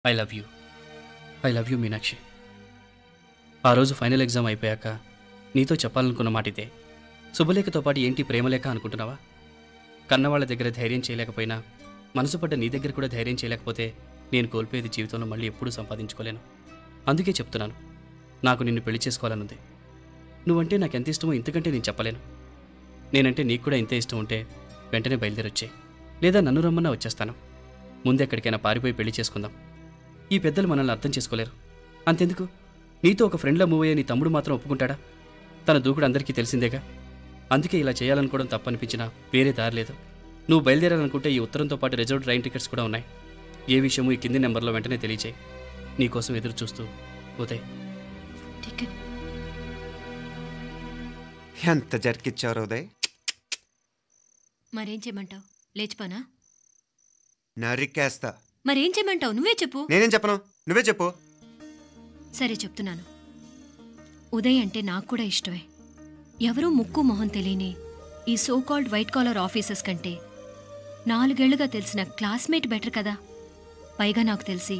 I love you. I love you Meenakshi. ఆ రోజు final exam అయిపోయాక నీతో చెప్పాలనుకున్న మాట ఇదే. శుభలేఖతో పాటు ఏంటి ప్రేమలేఖ అనుకుంటున్నావా? కన్నవాళ్ళ దగ్గర ధైర్యం చేయలేకపోయినా మనసు పడ్డ నీ దగ్గర కూడా ధైర్యం చేయలేకపోతే నేను కోల్పోయేది జీవితంలో మళ్ళీ ఎప్పుడూ సంపాదించుకోలేను. అందుకే చెప్తున్నాను, నాకు నిన్ను పెళ్లి చేసుకోవాలనుంది. నువ్వంటే నాకు ఎంత ఇష్టమో ఇంతకంటే నేను చెప్పలేను. నేనంటే నీకు కూడా ఇంతే ఇష్టం ఉంటే వెంటనే బయలుదేరొచ్చాయి, లేదా నన్ను రమ్మన్నా వచ్చేస్తాను. ముందు ఎక్కడికైనా పారిపోయి పెళ్లి చేసుకుందాం. ఈ పెద్దలు మనల్ని అర్థం చేసుకోలేరు. అంతెందుకు, నీతో ఒక ఫ్రెండ్లా మూవ్ అయ్యే నీ తమ్ముడు మాత్రం ఒప్పుకుంటాడా? తన దూకుడు అందరికీ తెలిసిందేగా. అందుకే ఇలా చేయాలనుకోవడం తప్పనిపించినా వేరే దారి లేదు. నువ్వు బయలుదేరాలనుకుంటే ఈ ఉత్తరంతో పాటు రిజర్వ్ ట్రైన్ టికెట్స్ కూడా ఉన్నాయి. ఏ విషయమూ ఈ కింది నెంబర్లో వెంటనే తెలియచేయి. నీకోసం ఎదురు చూస్తూ ఉదయ్. ఎంత జరికిచ్చారు ఉదయ్? మరేం చేయమంటావు? లేచిపోనా? నరికేస్తా. మరేం చేయమంటావు? నువ్వే చెప్పు. నేనేం చెప్పను, నువ్వే చెప్పు. సరే చెప్తున్నాను. ఉదయ్ అంటే నాకు కూడా ఇష్టమే. ఎవరూ ముక్కు మొహం తెలియని ఈ సోకాల్డ్ వైట్ కాలర్ ఆఫీసర్స్ కంటే 4 ఏళ్లుగా తెలిసిన క్లాస్మేట్ బెటర్ కదా. పైగా నాకు తెలిసి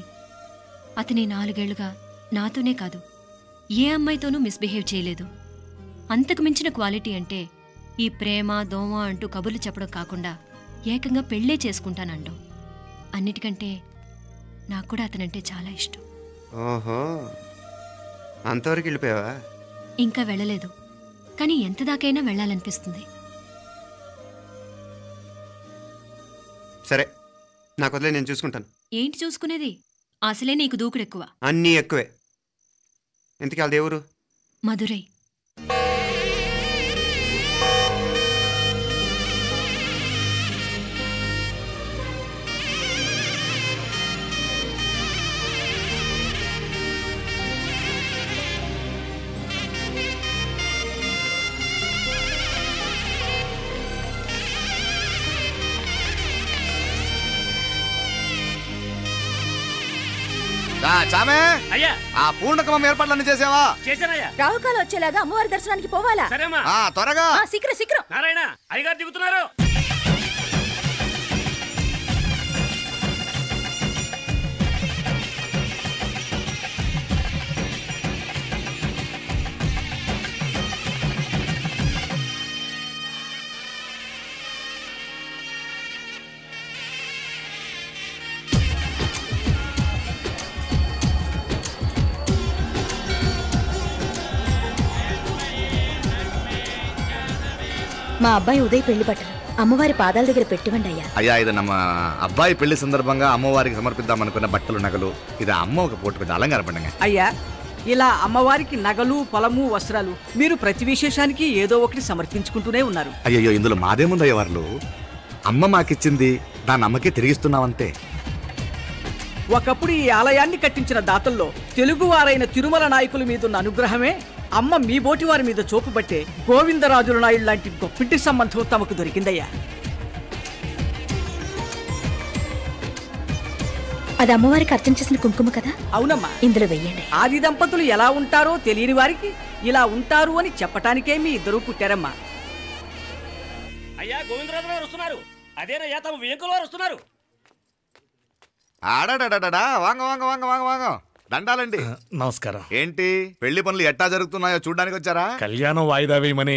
అతని 4 ఏళ్లుగా నాతోనే కాదు ఏ అమ్మాయితోనూ మిస్బిహేవ్ చేయలేదు. అంతకు మించిన క్వాలిటీ అంటే ఈ ప్రేమ దోమ అంటూ కబుర్లు చెప్పడం కాకుండా ఏకంగా పెళ్ళే చేసుకుంటానండం. అన్నిటికంటే నాకు కూడా అతనంటే చాలా ఇష్టం. ఓహో, అంతవరకు వెళ్ళిపోయావా? ఇంకా వెళ్ళలేదు, కానీ ఎంత దాకైనా వెళ్ళాలనిపిస్తుంది. సరే, నాకు వదిలే, నేను చూసుకుంటాను. ఏంటి చూసుకునేది? అసలే నీకు దూకుడెక్కువ. అన్నీ ఎక్కువే. ఇంతకీ వాళ్ళ దేవురు? మధురై. చామే అయ్యా, ఆ పూర్ణకమం ఏర్పాట్లన్నీ చేసావా? చేశానయ్యా. రాహుకాలం వచ్చేలాగా అమ్మవారి దర్శనానికి పోవాలా? సరేమ్మా. త్వరగా. శీఘ్రం శీఘ్రం. నారాయణ, అయ్యగారు దిగుతున్నారు. మా అబ్బాయి ఉదయ్ పెళ్లి బట్టలు అమ్మవారి పాదాల దగ్గర పెట్టివండి అయ్యా. అయ్యా, ఇది నమ్మ అబ్బాయి పెళ్లి సందర్భంగా అమ్మవారికి సమర్పిద్దాం అనుకున్న బట్టలు నగలు. ఇది అమ్మ ఒక పూట పెద్ద అలంకార పండుగ. అయ్యా, ఇలా అమ్మవారికి నగలు పొలము వస్త్రాలు మీరు ప్రతి విశేషానికి ఏదో ఒకటి సమర్పించుకుంటూనే ఉన్నారు. అయ్యో, ఇందులో మాదేముందయ్య వాళ్ళు. అమ్మ మాకిచ్చింది, దాన్ని అమ్మకే తిరిగిస్తున్నామంతే. ఒకప్పుడు ఈ ఆలయాన్ని కట్టించిన దాతల్లో తెలుగువారైన తిరుమల నాయకుల మీదున్న అనుగ్రహమే అమ్మ మీ బోటి వారి మీద చూపు బట్టే గోవిందరాజుల నాయుడు లాంటి గొప్పింటి సంబంధం తమకు దొరికిందయ్యా. అది అమ్మవారికి అర్చన చేసిన కుంకుమ కదా? అవునమ్మా, ఇందులో వెయ్యండి. ఆది దంపతులు ఎలా ఉంటారో తెలియని వారికి ఇలా ఉంటారు అని చెప్పటానికే మీ ఇద్దరూ పుట్టారమ్మా. అయ్యా, గోవిందరాజు గారు వస్తున్నారు. అదేనయ్యా, తమ వెంకుల వారు వస్తున్నారు. ఆడాడా, వాంగ వాంగ వాంగ వాంగ వాంగ. దండాలండి. నమస్కారం. ఏంటి పెళ్లి పనులు ఎట్టా జరుగుతున్నాయో చూడడానికి వచ్చారా? కళ్యాణం వాయిదా వేయమని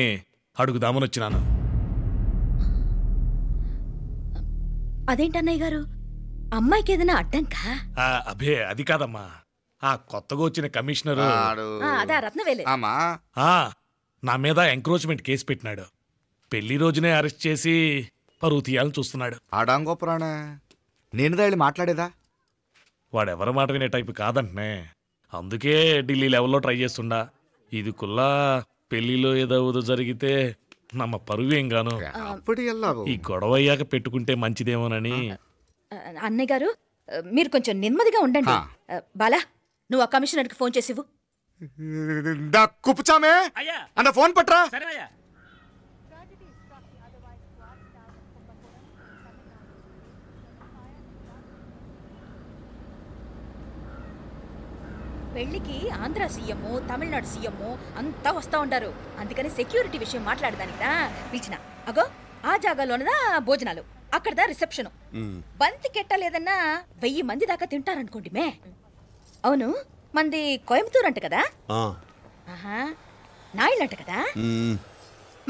అడుగుదామని వచ్చినాను. అదేంటన్నయ్య గారు, అమ్మాయికి ఏదైనా అడ్డంకా? అభే, అది కాదమ్మా. ఆ కొత్తగా వచ్చిన కమిషనర్ అదా రత్నవేలే. నా మీద ఎంక్రోచ్మెంట్ కేసు పెట్టినాడు. పెళ్లి రోజునే అరెస్ట్ చేసి పరువు తీయాలని చూస్తున్నాడు. ఆడాంగో పురాణ నేనుదా వెళ్ళి మాట్లాడేదా? వాడెవరి మాట వినే టైపు కాదంటనే. అందుకే ఢిల్లీ లెవెల్లో ట్రై చేస్తుండా. ఇది కుల్లా పెళ్లిలో ఏదో జరిగితే నమ్మ పరువేం గాను. ఈ గొడవ అయ్యాక పెట్టుకుంటే మంచిదేమోనని. అన్నయ్య గారు, మీరు కొంచెం నెమ్మదిగా ఉండండి. బాలా, నువ్వు ఆ కమిషనర్కి ఫోన్ చేసివు. కుప్పుచామే అన్న ఫోన్ పట్రా. పెళ్లికి ఆంధ్ర సీఎం, తమిళనాడు సీఎం అంతా వస్తా ఉంటారు. అందుకని సెక్యూరిటీ విషయం మాట్లాడదానికి పిలిచిన. అగో ఆ జాగాలోనదా భోజనాలు. అక్కడదా రిసెప్షన్. బంతి కెట్టలేదన్నా 1000 మంది దాకా తింటారనుకోండి మే. అవును, మంది కోయంబత్తూర్ అంట కదా? ఆహా, నాయుళ్ళంట కదా?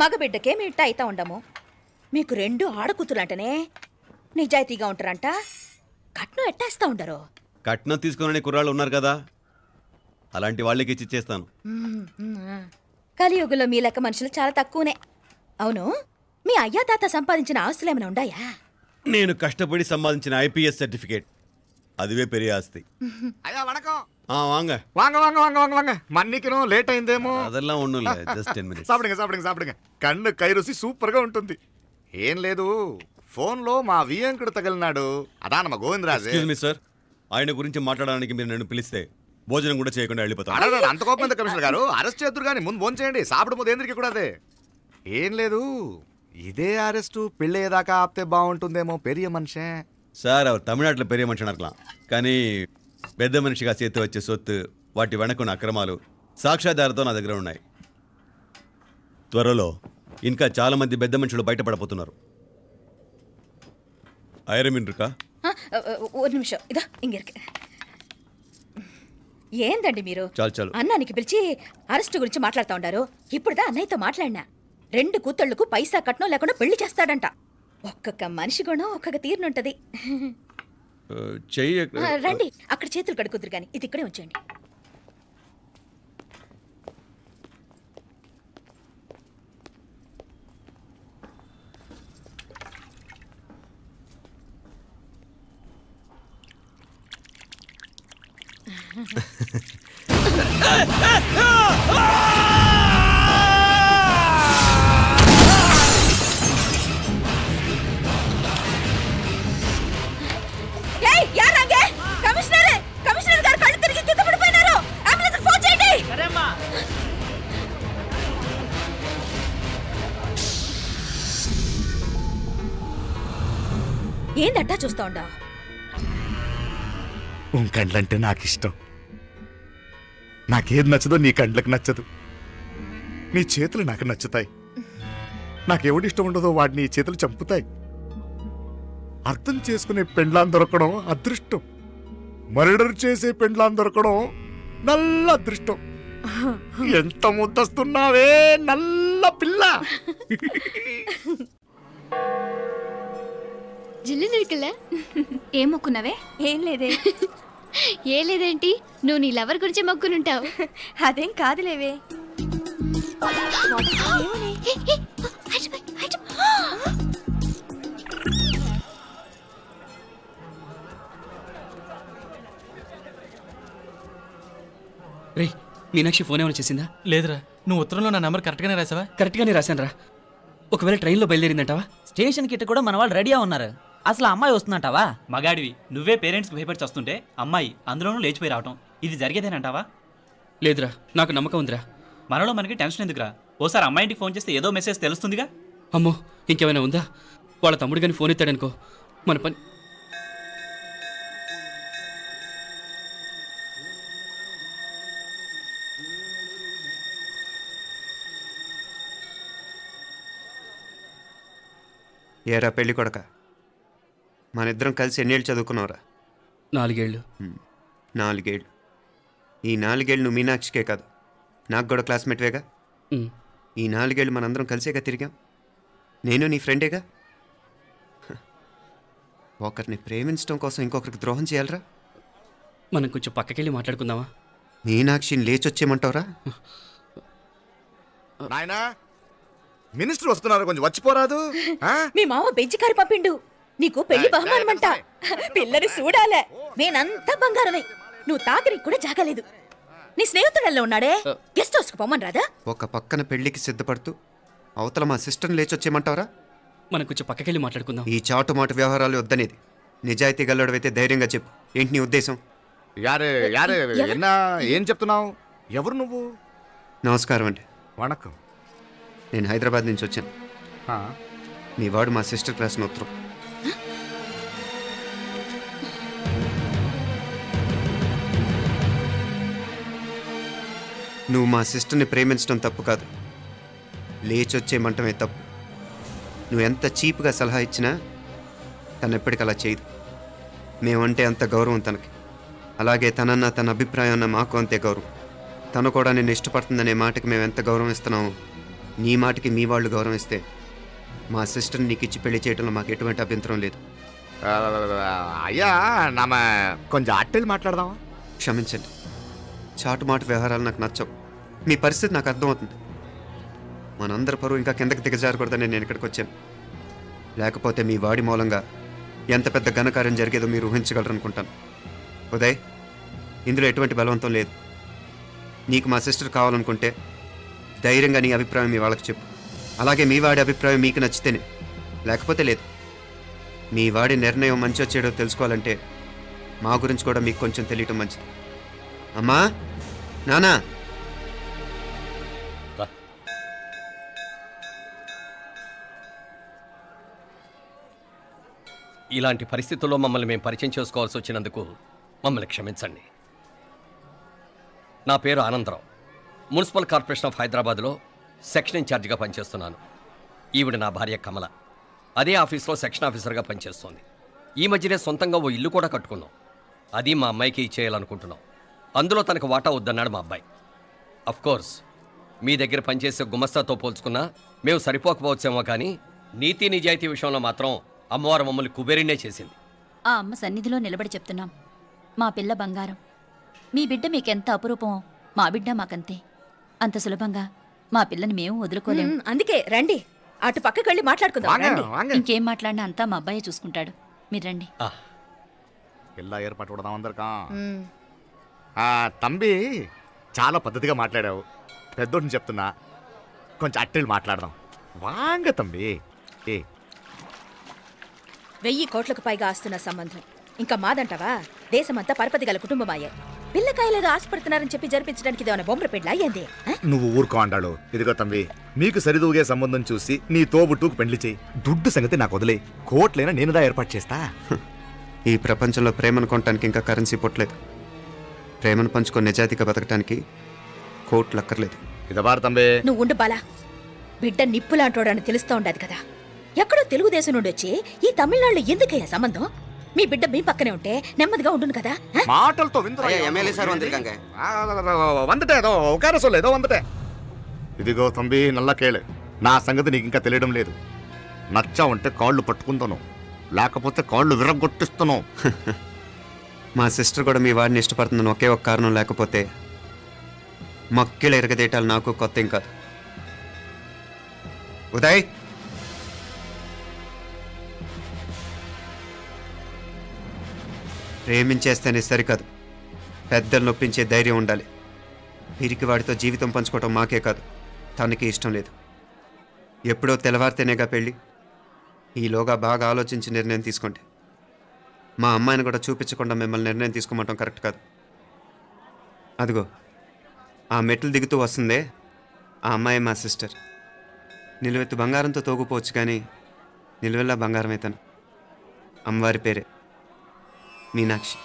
మగబిడ్డకే ఇట్ట అయితా ఉండము. మీకు 2 ఆడకూతులంటనే నిజాయితీగా ఉంటారంట. కట్నం ఎట్టేస్తా ఉండరు? కట్నం తీసుకునే కుర్రాళ్ళు ఉన్నారు కదా, అలాంటి వాళ్ళకి ఇచ్చేస్తాను. కలియుగంలో మీ లెక్క మనుషులు చాలా తక్కువనే. అవును, మీ అయ్యా తాత సంపాదించిన ఆస్తులు ఏమైనా ఉండాయా? నేను కష్టపడి సంపాదించిన ఐపీఎస్ సర్టిఫికేట్, అదివే పెరిగే ఆస్తి. అయ్యా వణకం. వాంగ வாங்க வாங்க வாங்க வாங்க வாங்க மன்னிக்கணும் లేట్ అయిందేమో. అదెల్లా ఉండులే, జస్ట్ 10 minutes. సాపిడుగా సాపిడుగా సాపిడుగా కన్ను కై రుచి సూపర్గా ఉంటుంది. ఏం లేదు, ఫోన్లో మా వియంకుడు తగిలినాడు, అదా నమ్మ గోవిందరాజు. ఎక్స్క్యూజ్ మీ సార్, ఆయన గురించి మాట్లాడడానికి మీరు నన్ను పిలిస్తే భోజనం కూడా చేయకుండా వెళ్ళిపోతాను. అడగ అంత కోపం ఎంత కమిషనర్ గారు, అరెస్ట్ చేద్దరు కానీ ముందు ఫోన్ చేయండి, సాపిడు ముందు ఎందుకు కూడా అదే. ఏం లేదు, ఇదే అరెస్టు పెళ్ళేదాకా ఆపితే బాగుంటుందేమో. పెరియ మనిషే సార్, அவர் తమిళనాడులో పెరియ మనిషి అనర్కలాం, కానీ పెద్ద మనిషిగా చేతి వచ్చే సొత్తు, వాటి వెనకున్న అక్రమాలు సాక్ష్యాధారతో నా దగ్గర ఉన్నాయి. త్వరలో ఇంకా చాలా మంది పెద్ద మనుషులు బయటపడబోతున్నారు. ఐరమిన్ రుకా ఒక నిమిషం, ఇదా ఇంక ఏందండి మీరు? చాలు అన్నానికి పిలిచి అరెస్టు గురించి మాట్లాడుతూ ఉండారు. ఇప్పుడుదా అన్నయ్యతో మాట్లాడినా 2 కూతుళ్లకు పైసా కట్నం లేకుండా పెళ్లి చేస్తాడంట. ఒక్కొక్క మనిషి గుణం ఒక్కొక్క తీరునుంటది. చెయ్యి రండి, అక్కడ చేతులు కడుకుదురు గాని ఇది ఇక్కడే ఉంచండి. కమిషనర్ గారు కళ్ళు తిరిగి కింద పడిపోయినారు. అంబులెన్స్ ఫోన్ చేయండి. ఏందట్టా చూస్తా ఉండా? కండ్లంటే నాకు ఇష్టం. నాకేది నచ్చదో నీ కండ్లకు నచ్చదు, నీ చేతులు నాకు నచ్చుతాయి. నాకెవడి ఇష్టం ఉండదో వాడిని నీ చేతులు చంపుతాయి. అర్థం చేసుకునే పెండ్లాం దొరకడం అదృష్టం, మర్డర్ చేసే పెండ్లాం దొరకడం నల్ల అదృష్టం. ఎంత ముద్దస్తున్నావే నల్ల పిల్ల. జిల్లు నిరికలే ఏం మొక్కున్నావే? ఏం లేదే. ఏ లేదేంటి, నువ్వు నీ లవర్ గురించి మొక్కునుంటావు. అదేం కాదులేవే. రే, మీనాక్షి ఫోన్ ఏమైనా చేసిందా? లేదురా. నువ్వు ఉత్తరంలో నా నెంబర్ కరెక్ట్గానే రాసావా? కరెక్ట్గానే రాశాను రా. ఒకవేళ ట్రైన్లో బయలుదేరిందంటావా? స్టేషన్ కిட்ட కూడా మన వాళ్ళు రెడీగా ఉన్నారు. అసలు అమ్మాయి వస్తుందంటావా? మగాడివి నువ్వే పేరెంట్స్కి భయపడి వస్తుంటే అమ్మాయి అందులోనూ లేచిపోయి రావటం ఇది జరిగేదేనంటావా? లేదురా, నాకు నమ్మకం ఉందిరా. మనలో మనకి టెన్షన్ ఎందుకురా? ఓసారి అమ్మాయింటికి ఫోన్ చేస్తే ఏదో మెసేజ్ తెలుస్తుందిగా. అమ్మో, ఇంకేమైనా ఉందా? వాళ్ళ తమ్ముడు కానీ ఫోన్ ఎత్తాడనుకో, మన పని. ఏరా పెళ్ళి కొడక, మన ఇద్దరం కలిసి ఎన్నేళ్ళు చదువుకున్నావురా? 4 ఏళ్ళు. 4 ఏళ్ళు. ఈ 4 ఏళ్ళు నువ్వు మీనాక్షికే కాదు, నాకు కూడా క్లాస్మేట్వేగా. ఈ 4 ఏళ్ళు మనందరం కలిసేగా తిరిగాం. నేను నీ ఫ్రెండేగా. ఒకరిని ప్రేమించడం కోసం ఇంకొకరికి ద్రోహం చేయాలరా? మనం కొంచెం పక్కకెళ్ళి మాట్లాడుకుందామా? మీనాక్షిని లేచొచ్చేయమంటావురా? నాయనా, మినిస్టర్ వస్తున్నారు, కొంచెం వచ్చిపోరాదు. మీ మామ బెంచి కారు పంపిండు, నీకు పెళ్లి బహుమానమంట. పిల్లని చూడాలే, నేనంతా బంగారమే. నువ్వు తాకరికి కూడా జాగలేదు. నీ స్నేహితుడల్లో ఉన్నాడే, గెస్ట్ హౌస్కి పొమ్మని రాదా? ఒక పక్కన పెళ్లికి సిద్ధపడుతూ అవతల మా సిస్టర్ని లేచొచ్చేయమంటావరా? మనం కొంచెం పక్కకెళ్ళి మాట్లాడుకుందాం. ఈ చాటుమాటు వ్యవహారాలు వద్దనేది. నిజాయితీ గల్లడవైతే ధైర్యంగా చెప్పు, ఏంటి నీ ఉద్దేశం? యారే యారే ఎన్నా ఏం చెప్తున్నావు? ఎవరు నువ్వు? నమస్కారం అండి. వణకం. నేను హైదరాబాద్ నుంచి వచ్చాను. మీ వాడు మా సిస్టర్ రాసిన ఉత్తరం. నువ్వు మా సిస్టర్ని ప్రేమించడం తప్పు కాదు, లేచొచ్చేయమంటమే తప్పు. నువ్వు ఎంత చీప్గా సలహా ఇచ్చినా తను ఎప్పటికీ అలా చేయదు. మేమంటే అంత గౌరవం తనకి, అలాగే తనన్న తన అభిప్రాయం అన్న మాకు అంతే గౌరవం. తను కూడా నిన్ను ఇష్టపడుతుందనే మాటకి మేము ఎంత గౌరవం ఇస్తున్నామో నీ మాటకి మీ వాళ్ళు గౌరవం ఇస్తే మా సిస్టర్ని నీకు ఇచ్చి పెళ్లి చేయడంలో మాకు ఎటువంటి అభ్యంతరం లేదు. అయ్యా నామ కొంచెం అట్టెలు మాట్లాడదామా? క్షమించండి, చాటుమాటు వ్యవహారాలు నాకు నచ్చవు. మీ పరిస్థితి నాకు అర్థమవుతుంది. మనందరి పరువు ఇంకా కిందకి దిగజారకూడదని నేను ఇక్కడికి వచ్చాను. లేకపోతే మీ వాడి మూలంగా ఎంత పెద్ద ఘనకార్యం జరిగేదో మీరు ఊహించగలరనుకుంటాను. ఉదయ్, ఇందులో ఎటువంటి బలవంతం లేదు. నీకు మా సిస్టర్ కావాలనుకుంటే ధైర్యంగా నీ అభిప్రాయం మీ వాళ్ళకి చెప్పు. అలాగే మీ వాడి అభిప్రాయం మీకు నచ్చితేనే, లేకపోతే లేదు. మీ వాడి నిర్ణయం మంచో చెడో తెలుసుకోవాలంటే మా గురించి కూడా మీకు కొంచెం తెలియటం మంచిది. అమ్మా, నానా, ఇలాంటి పరిస్థితుల్లో మమ్మల్ని మేము పరిచయం చేసుకోవాల్సి వచ్చినందుకు మమ్మల్ని క్షమించండి. నా పేరు ఆనందరావు. మున్సిపల్ కార్పొరేషన్ ఆఫ్ హైదరాబాద్లో సెక్షన్ ఇన్ఛార్జిగా పనిచేస్తున్నాను. ఈవిడ నా భార్య కమల. అదే ఆఫీస్లో సెక్షన్ ఆఫీసర్గా పనిచేస్తోంది. ఈ మధ్యనే సొంతంగా ఓ ఇల్లు కూడా కట్టుకున్నాం. అది మా అమ్మాయికి ఇచ్చేయాలనుకుంటున్నాం. అందులో తనకు వాటా వద్దన్నాడు మా అబ్బాయి. అఫ్కోర్స్ మీ దగ్గర పనిచేసే గుమస్తాతో పోల్చుకున్నా మేము సరిపోకపోవచ్చేమో, కానీ నీతి నిజాయితీ విషయంలో మాత్రం అమ్మవారు మమ్మల్ని కుబేరినే చేసింది. ఆ అమ్మ సన్నిధిలో నిలబడి చెప్తున్నాం, మా పిల్ల బంగారం. మీ బిడ్డ మీకెంత అపురూపమో మా బిడ్డ మాకంతే. అంత సులభంగా మా పిల్లని మేము వదులుకోలేము. అందుకే రండి, అటు పక్కకి వెళ్ళి మాట్లాడుకుందాం. ఇంకేం మాట్లాడినా అంతా మా అబ్బాయే చూసుకుంటాడు. మీరు రండి. ఎలా ఏర్పాటు కొడదాం అందరికా. తంబి, చాలా పద్ధతిగా మాట్లాడావు. పెద్దోడిని చెప్తున్నా, కొంచెం అట్టెలు మాట్లాడదాం. వాంగ తంబి. 1000 కోట్లకు పైగా ఆస్తున్న సంబంధం ఇంకా మాదంటావా? దేశమంతా పరపతి గల కుటుంబమాయే. పిల్లకాయలేదో ఆశపడుతున్నారని చెప్పి జరిపించడానికి ఇదేమైనా బొమ్మర పెళ్ళి అయ్యింది? నువ్వు ఊరుకో అండాడు. ఇదిగో తంబి, మీకు సరిదూగే సంబంధం చూసి నీ తోబుట్టుకు పెళ్లి చేయి. దుడ్డు సంగతి నాకు వదిలే. కోట్లైనా నేనుదా ఏర్పాటు చేస్తా. ఈ ప్రపంచంలో ప్రేమను కొనటానికి ఇంకా కరెన్సీ పుట్టలేదు. ప్రేమను పంచుకొని నిజాయితీగా బతకటానికి కోట్లు అక్కర్లేదు. ఇదబారు తంబే. నువ్వు ఉండు బాలా. బిడ్డ నిప్పులాంటోడని తెలుస్తూ ఉండదు కదా. ఎక్కడో తెలుగుదేశం నుండి వచ్చి ఈ తమిళనాడులో ఎందుకయ్యా సంబంధం? మీ బిడ్డ మీ పక్కనే ఉంటే నెమ్మదిగా ఉండును కదా. మాటలతో ఇదిగో తంబి, నల్ల కేళే. నా సంగతి నీకు ఇంకా తెలియడం లేదు. నచ్చా ఉంటే కాళ్ళు పట్టుకుంటాను, లేకపోతే కాళ్ళు విరగొట్టిస్తాను. మా సిస్టర్ కూడా మీ వాడిని ఇష్టపడుతుందని ఒకే ఒక కారణం లేకపోతే మక్కిల ఎరగదేటాలు నాకు కొత్త ఏం కాదు. ఉదయ్, ప్రేమించేస్తేనే సరికాదు, పెద్దలు నొప్పించే ధైర్యం ఉండాలి. వీరికి వాడితో జీవితం పంచుకోవటం మాకే కాదు, తనకి ఇష్టం లేదు. ఎప్పుడో తెల్లవారితేనేగా పెళ్ళి. ఈలోగా బాగా ఆలోచించి నిర్ణయం తీసుకోండి. మా అమ్మాయిని కూడా చూపించకుండా మిమ్మల్ని నిర్ణయం తీసుకోమంటాం కరెక్ట్ కాదు. అదిగో ఆ మెట్లు దిగుతూ వస్తుందే, ఆ అమ్మాయి మా సిస్టర్. నిలువెత్తు బంగారంతో తోగుపోవచ్చు, కానీ నిలువెల్లా బంగారం అవుతాను. అమ్మవారి పేరే మీనాక్షి.